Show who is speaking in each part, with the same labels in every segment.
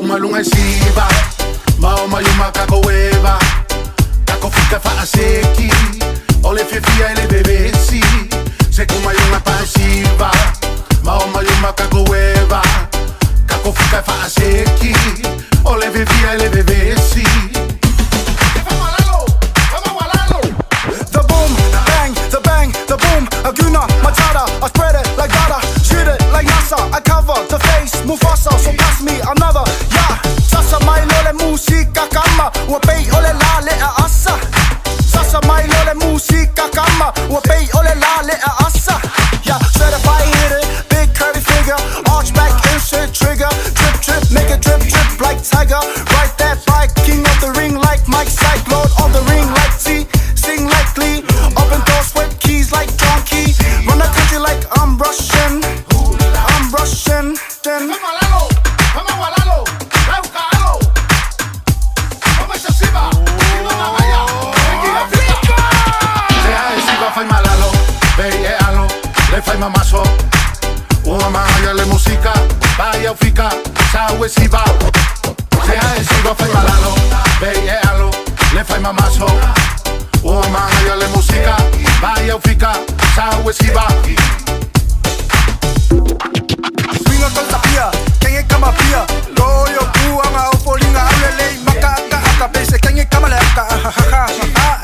Speaker 1: Malunga siva, maoma yuma kako eva, kako fika fa aseki, ole fefia ele bebesi, se kuma yuma pasiva, maoma yuma kako eva, kako fika fa aseki, ole fefia ele bebesi.
Speaker 2: The boom, the bang, the boom, Aguna, Matata, I spread it like Dada, shoot it like NASA, I cover the face, Mufasa, so pass me another. Sasa mai lole musika kama wapei ole lale a asa. Sasa mai lole musika kama wapei ole lale a asa. Yeah, certified hitter, big curvy figure, arch back insert trigger, drip drip, make it drip drip like Tiger. Ride that bike, king of the ring like Mike Cyclone on the ring like T, sing like Lee, open doors with keys like Donkey, run the country like I'm Russian, then.
Speaker 1: Fai mamaso, uma maya le música, vaya fica, sabe si va. Sea esiva fai malalo, vealo, le fai mamaso, uma maya le música, vaya fica, sabe si va.
Speaker 2: Swinga con la pia, quem é cama pia, goyo kuanga opolinga alele, maka aka pese quem é cama le aka ha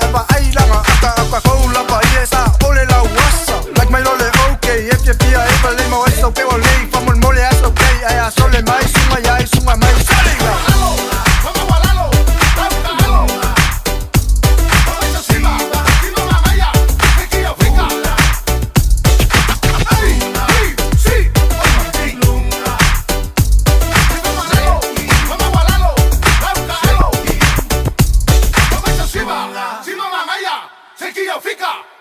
Speaker 2: eba ailanga aka kola pa yesa ole la wasa, like my lole. If you feel able, let me watch so people leave. From one mole, that's okay. I saw them, I sung my
Speaker 1: Fica!